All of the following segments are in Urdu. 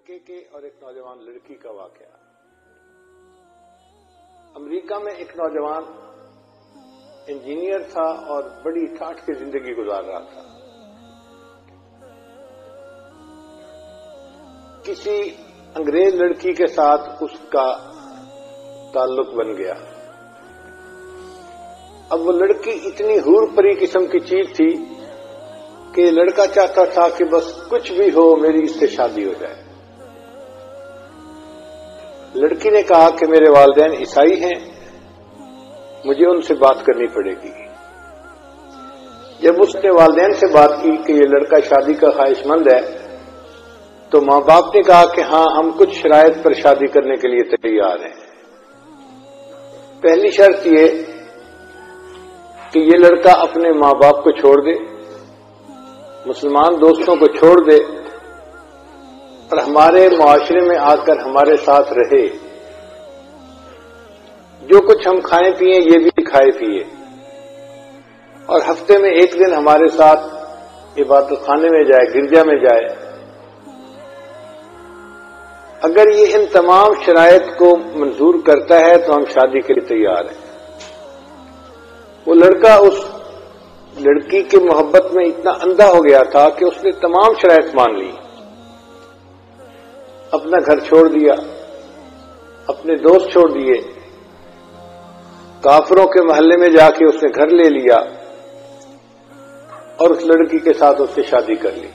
لڑکے کے اور ایک نوجوان لڑکی کا واقعہ۔ امریکہ میں ایک نوجوان انجینئر تھا اور بڑی ٹھاٹھ کی زندگی گزار رہا تھا۔ کسی انگریز لڑکی کے ساتھ اس کا تعلق بن گیا۔ اب وہ لڑکی اتنی حور پری قسم کی چیز تھی کہ لڑکا چاہتا تھا کہ بس کچھ بھی ہو میری اس سے شادی ہو جائے۔ لڑکی نے کہا کہ میرے والدین عیسائی ہیں، مجھے ان سے بات کرنی پڑے گی۔ جب اس نے والدین سے بات کی کہ یہ لڑکا شادی کا خواہش مند ہے تو ماں باپ نے کہا کہ ہاں ہم کچھ شرائط پر شادی کرنے کے لیے تیار ہیں۔ پہلی شرط یہ کہ یہ لڑکا اپنے ماں باپ کو چھوڑ دے، مسلمان دوستوں کو چھوڑ دے اور ہمارے معاشرے میں آ کر ہمارے ساتھ رہے، جو کچھ ہم کھائیں پیئیں یہ بھی کھائے پیئے، اور ہفتے میں ایک دن ہمارے ساتھ عبادت خانے میں جائے، گرجا میں جائے۔ اگر یہ ان تمام شرائط کو منظور کرتا ہے تو ہم شادی کے لیے تیار ہیں۔ وہ لڑکا اس لڑکی کے محبت میں اتنا اندھا ہو گیا تھا کہ اس نے تمام شرائط مان لی، اپنا گھر چھوڑ دیا، اپنے دوست چھوڑ دیے، کافروں کے محلے میں جا کے اس نے گھر لے لیا اور اس لڑکی کے ساتھ اس سے شادی کر لی۔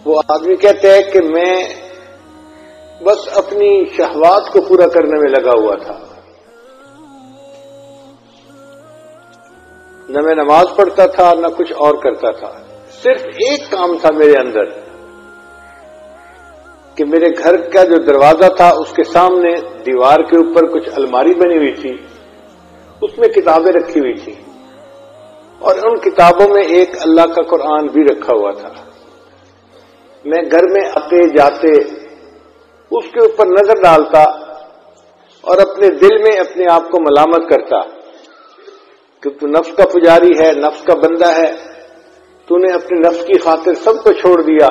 وہ آدمی کہتے ہیں کہ میں بس اپنی شہوات کو پورا کرنے میں لگا ہوا تھا، نہ میں نماز پڑھتا تھا نہ کچھ اور کرتا تھا۔ صرف ایک کام تھا میرے اندر کہ میرے گھر کا جو دروازہ تھا اس کے سامنے دیوار کے اوپر کچھ الماری بنی ہوئی تھی، اس میں کتابیں رکھی ہوئی تھی اور ان کتابوں میں ایک اللہ کا قرآن بھی رکھا ہوا تھا۔ میں گھر میں آتے جاتے اس کے اوپر نظر ڈالتا اور اپنے دل میں اپنے آپ کو ملامت کرتا کہ تو نفس کا پجاری ہے، نفس کا بندہ ہے، تو نے اپنے نفس کی خاطر سب کو چھوڑ دیا،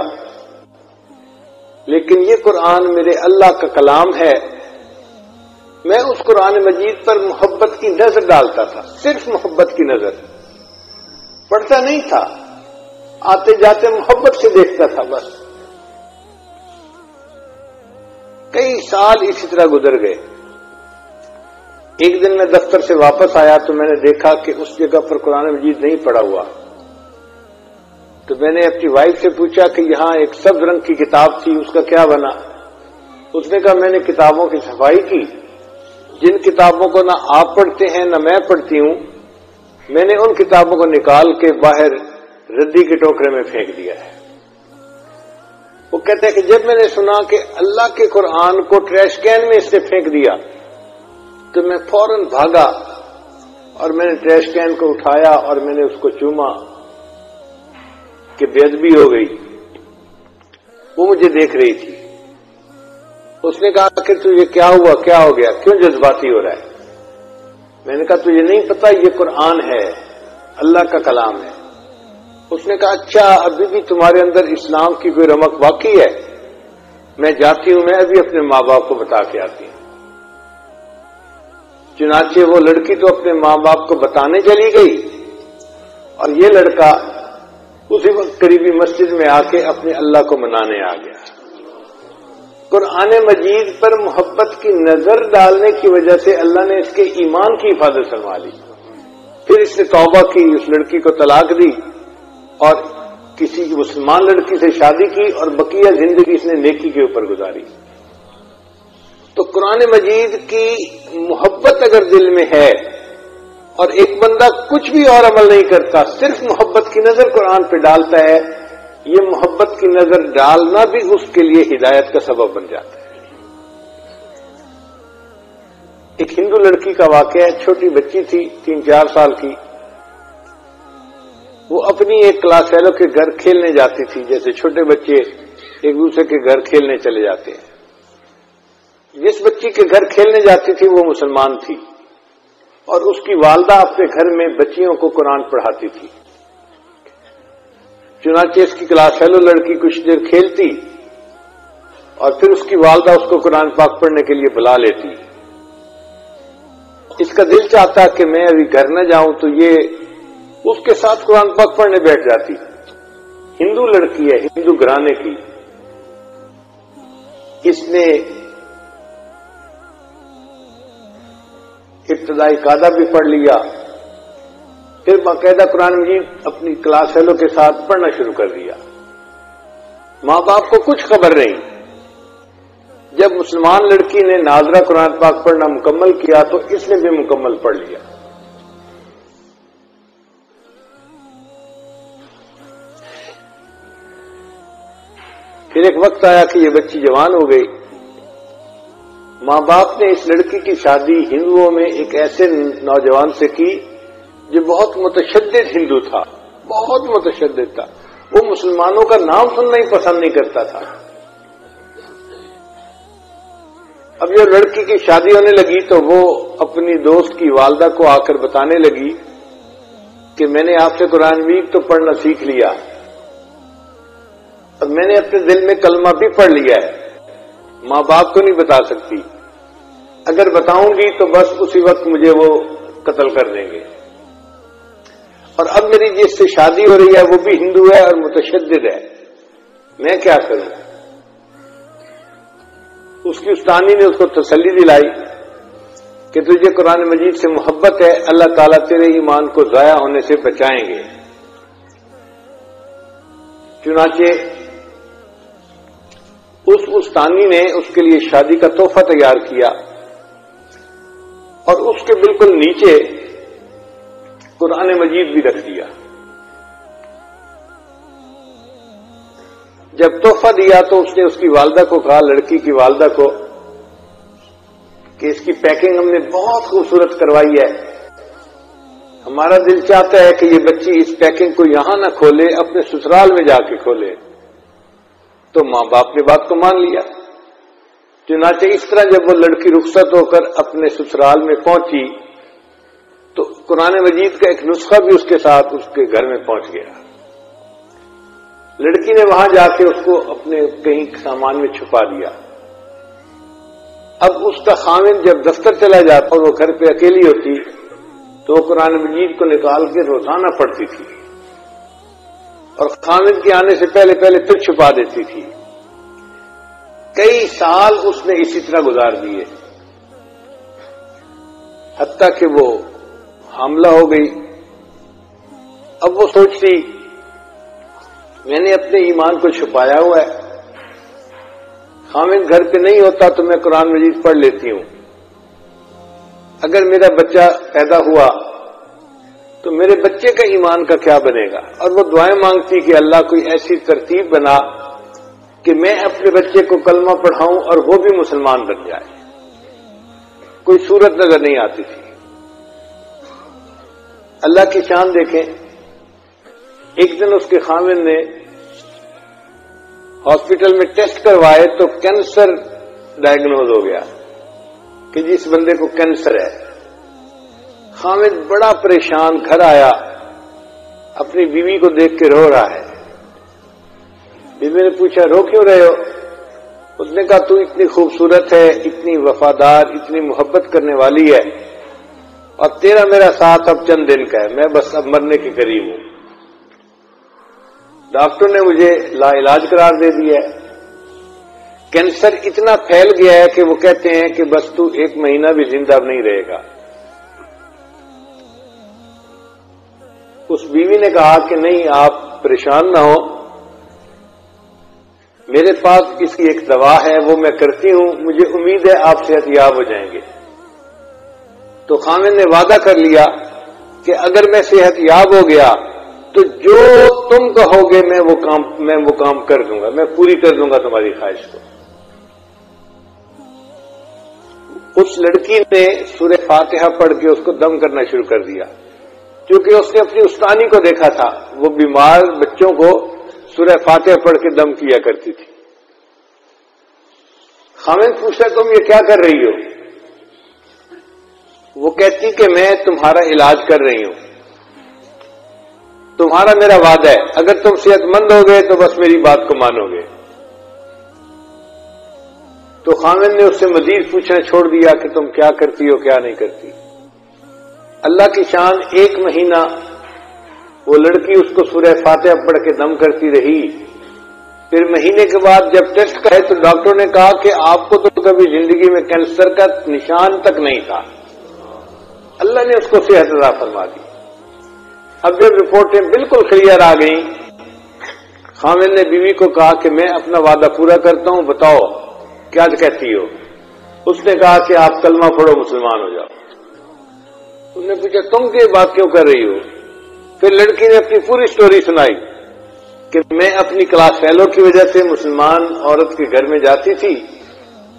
لیکن یہ قرآن میرے اللہ کا کلام ہے۔ میں اس قرآن مجید پر محبت کی نظر ڈالتا تھا، صرف محبت کی نظر، پڑھتا نہیں تھا، آتے جاتے محبت سے دیکھتا تھا بس۔ کئی سال اسی طرح گزر گئے۔ ایک دن میں دفتر سے واپس آیا تو میں نے دیکھا کہ اس جگہ پر قرآن مجید نہیں پڑا ہوا، تو میں نے اپنی وائف سے پوچھا کہ یہاں ایک سبز رنگ کی کتاب تھی، اس کا کیا بنا؟ اس نے کہا میں نے کتابوں کی صفائی کی، جن کتابوں کو نہ آپ پڑھتے ہیں نہ میں پڑھتی ہوں، میں نے ان کتابوں کو نکال کے باہر ردی کے ٹوکرے میں پھینک دیا ہے۔ وہ کہتے ہیں کہ جب میں نے سنا کہ اللہ کے قرآن کو ٹریش کین میں اس نے پھینک دیا تو میں فوراً بھاگا اور میں نے ٹریش کین کو اٹھایا اور میں نے اس کو چوما کہ بے ادبی ہو گئی۔ وہ مجھے دیکھ رہی تھی۔ اس نے کہا کہ تجھے کیا ہوا، کیا ہو گیا، کیوں جذباتی ہو رہا ہے؟ میں نے کہا تجھے نہیں پتا یہ قرآن ہے، اللہ کا کلام ہے۔ اس نے کہا اچھا ابھی بھی تمہارے اندر اسلام کی کوئی رمق باقی ہے؟ میں جاتی ہوں، میں ابھی اپنے ماں باپ کو بتا کے آتی ہوں۔ چنانچہ وہ لڑکی تو اپنے ماں باپ کو بتانے چلی گئی اور یہ لڑکا اسی وقت قریبی مسجد میں آ کے اپنے اللہ کو منانے آ گیا۔ قرآن مجید پر محبت کی نظر ڈالنے کی وجہ سے اللہ نے اس کے ایمان کی حفاظت فرما لی۔ پھر اس نے توبہ کی، اس لڑکی کو طلاق دی اور کسی مسلمان لڑکی سے شادی کی اور بقیہ زندگی اس نے نیکی کے اوپر گزاری۔ تو قرآن مجید کی محبت اگر دل میں ہے اور ایک بندہ کچھ بھی اور عمل نہیں کرتا، صرف محبت کی نظر قرآن پہ ڈالتا ہے، یہ محبت کی نظر ڈالنا بھی اس کے لیے ہدایت کا سبب بن جاتا ہے۔ ایک ہندو لڑکی کا واقعہ ہے، چھوٹی بچی تھی 3-4 سال کی، وہ اپنی ایک کلاس فیلو کے گھر کھیلنے جاتی تھی، جیسے چھوٹے بچے ایک دوسرے کے گھر کھیلنے چلے جاتے ہیں۔ جس بچی کے گھر کھیلنے جاتی تھی وہ مسلمان تھی اور اس کی والدہ اپنے گھر میں بچیوں کو قرآن پڑھاتی تھی۔ چنانچہ اس کی کلاس فیلو لڑکی کچھ دیر کھیلتی اور پھر اس کی والدہ اس کو قرآن پاک پڑھنے کے لیے بلا لیتی. اس کا دل چاہتا کہ میں ابھی گھر نہ جاؤں تو یہ اس کے ساتھ قرآن پاک پڑھنے بیٹھ جاتی. ہندو لڑکی ہے، ہندو گھرانے کی. اس نے ابتدائی قاعدہ بھی پڑھ لیا، پھر باقاعدہ قرآن مجید اپنی کلاس فیلو کے ساتھ پڑھنا شروع کر دیا. ماں باپ کو کچھ خبر نہیں. جب مسلمان لڑکی نے ناظرہ قرآن پاک پڑھنا مکمل کیا تو اس نے بھی مکمل پڑھ لیا. پھر ایک وقت آیا کہ یہ بچی جوان ہو گئی. ماں باپ نے اس لڑکی کی شادی ہندوؤں میں ایک ایسے نوجوان سے کی جو بہت متشدد ہندو تھا، بہت متشدد تھا. وہ مسلمانوں کا نام سننا ہی پسند نہیں کرتا تھا. اب جب لڑکی کی شادی ہونے لگی تو وہ اپنی دوست کی والدہ کو آ کر بتانے لگی کہ میں نے آپ سے قرآن مجید تو پڑھنا سیکھ لیا، اب میں نے اپنے دل میں کلمہ بھی پڑھ لیا ہے، ماں باپ کو نہیں بتا سکتی. اگر بتاؤں گی تو بس اسی وقت مجھے وہ قتل کر دیں گے. اور اب میری جس سے شادی ہو رہی ہے وہ بھی ہندو ہے اور متشدد ہے، میں کیا کروں؟ اس کی استانی نے اس کو تسلی دلائی کہ تجھے قرآن مجید سے محبت ہے، اللہ تعالیٰ تیرے ایمان کو ضائع ہونے سے بچائیں گے. چنانچہ اس استانی نے اس کے لیے شادی کا تحفہ تیار کیا اور اس کے بالکل نیچے قرآن مجید بھی رکھ دیا. جب تحفہ دیا تو اس نے اس کی والدہ کو کہا، لڑکی کی والدہ کو، کہ اس کی پیکنگ ہم نے بہت خوبصورت کروائی ہے، ہمارا دل چاہتا ہے کہ یہ بچی اس پیکنگ کو یہاں نہ کھولے، اپنے سسرال میں جا کے کھولے. تو ماں باپ نے بات کو مان لیا. چنانچہ اس طرح جب وہ لڑکی رخصت ہو کر اپنے سسرال میں پہنچی تو قرآن مجید کا ایک نسخہ بھی اس کے ساتھ اس کے گھر میں پہنچ گیا. لڑکی نے وہاں جا کے اس کو اپنے کہیں سامان میں چھپا دیا. اب اس کا خاوند جب دفتر چلا جاتا اور وہ گھر پہ اکیلی ہوتی تو وہ قرآن مجید کو نکال کے روزانہ پڑھتی تھی اور خاوند کے آنے سے پہلے پھر چھپا دیتی تھی. کئی سال اس نے اسی طرح گزار دیے حتیٰ کہ وہ حاملہ ہو گئی. اب وہ سوچتی میں نے اپنے ایمان کو چھپایا ہوا ہے، خاوند گھر پہ نہیں ہوتا تو میں قرآن مجید پڑھ لیتی ہوں، اگر میرا بچہ پیدا ہوا تو میرے بچے کا ایمان کا کیا بنے گا. اور وہ دعائیں مانگتی کہ اللہ کوئی ایسی ترتیب بنا کہ میں اپنے بچے کو کلمہ پڑھاؤں اور وہ بھی مسلمان بن جائے. کوئی صورت نظر نہیں آتی تھی. اللہ کی شان دیکھیں. ایک دن اس کے خاوند نے ہاسپٹل میں ٹیسٹ کروائے تو کینسر ڈائگنوز ہو گیا کہ جس بندے کو کینسر ہے. خاوند بڑا پریشان گھر آیا، اپنی بیوی کو دیکھ کے رو رہا ہے. بیوی نے پوچھا رو کیوں رہے ہو؟ اس نے کہا تو اتنی خوبصورت ہے، اتنی وفادار، اتنی محبت کرنے والی ہے اور تیرا میرا ساتھ اب چند دن کا ہے، میں بس اب مرنے کے قریب ہوں. ڈاکٹر نے مجھے لا علاج قرار دے دیا ہے. کینسر اتنا پھیل گیا ہے کہ وہ کہتے ہیں کہ بس تو 1 مہینہ بھی زندہ نہیں رہے گا. اس بیوی نے کہا کہ نہیں آپ پریشان نہ ہو، میرے پاس اس کی ایک دوا ہے وہ میں کرتی ہوں، مجھے امید ہے آپ صحت یاب ہو جائیں گے. تو خاوند نے وعدہ کر لیا کہ اگر میں صحت یاب ہو گیا تو جو تم کہو گے میں وہ کام کر دوں گا، میں پوری کر دوں گا تمہاری خواہش کو. اس لڑکی نے سورہ فاتحہ پڑھ کے اس کو دم کرنا شروع کر دیا کیونکہ اس نے اپنی استانی کو دیکھا تھا، وہ بیمار بچوں کو سورہ فاتحہ پڑھ کے دم کیا کرتی تھی. خاوند پوچھا تم یہ کیا کر رہی ہو؟ وہ کہتی کہ میں تمہارا علاج کر رہی ہوں. تو تمہارا میرا وعدہ ہے اگر تم صحت مند ہو گئے تو بس میری بات کو مانو گے۔ تو خامد نے اس سے مزید پوچھنا چھوڑ دیا کہ تم کیا کرتی ہو کیا نہیں کرتی۔ اللہ کی شان 1 مہینہ وہ لڑکی اس کو سورہ فاتحہ پڑھ کے دم کرتی رہی۔ پھر مہینے کے بعد جب ٹیسٹ کرے تو ڈاکٹر نے کہا کہ آپ کو تو کبھی زندگی میں کینسر کا نشان تک نہیں تھا۔ اللہ نے اس کو صحت عطا فرما دی۔ اب جب رپورٹیں بالکل کلیئر آ گئیں، خامد نے بیوی کو کہا کہ میں اپنا وعدہ پورا کرتا ہوں، بتاؤ کیا کہتی ہو؟ اس نے کہا کہ آپ کلمہ پڑھو مسلمان ہو جاؤ۔ اس نے پوچھا تم یہ بات کیوں کر رہی ہو؟ پھر لڑکی نے اپنی پوری سٹوری سنائی کہ میں اپنی کلاس فیلو کی وجہ سے مسلمان عورت کے گھر میں جاتی تھی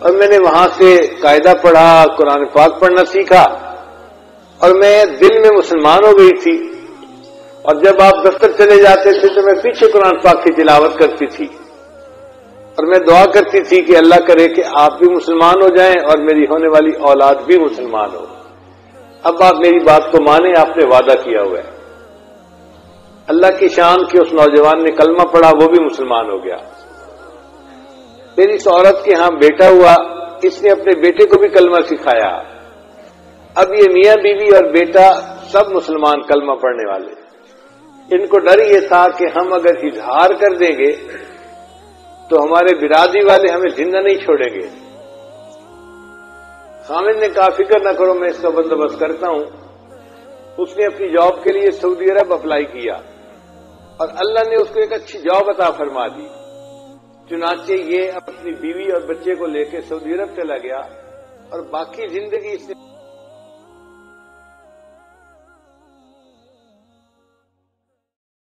اور میں نے وہاں سے قاعدہ پڑھا، قرآن پاک پڑھنا سیکھا اور میں دل میں مسلمان ہو گئی تھی، اور جب آپ دفتر چلے جاتے تھے تو میں پیچھے قرآن پاک کی تلاوت کرتی تھی اور میں دعا کرتی تھی کہ اللہ کرے کہ آپ بھی مسلمان ہو جائیں اور میری ہونے والی اولاد بھی مسلمان ہو۔ اب آپ میری بات کو مانیں، آپ نے وعدہ کیا ہوا ہے۔ اللہ کی شان کہ اس نوجوان نے کلمہ پڑھا، وہ بھی مسلمان ہو گیا۔ پھر اس عورت کے ہاں بیٹا ہوا، اس نے اپنے بیٹے کو بھی کلمہ سکھایا۔ اب یہ میاں بیوی اور بیٹا سب مسلمان کلمہ پڑھنے والے۔ ان کو ڈر یہ تھا کہ ہم اگر اظہار کر دیں گے تو ہمارے برادری والے ہمیں زندہ نہیں چھوڑیں گے۔ خامد نے کہا فکر نہ کرو، میں اس کا بندوبست کرتا ہوں۔ اس نے اپنی جاب کے لیے سعودی عرب اپلائی کیا اور اللہ نے اس کو ایک اچھی جاب عطا فرما دی۔ چنانچہ یہ اپنی بیوی اور بچے کو لے کے سعودی عرب چلا گیا اور باقی زندگی اس نے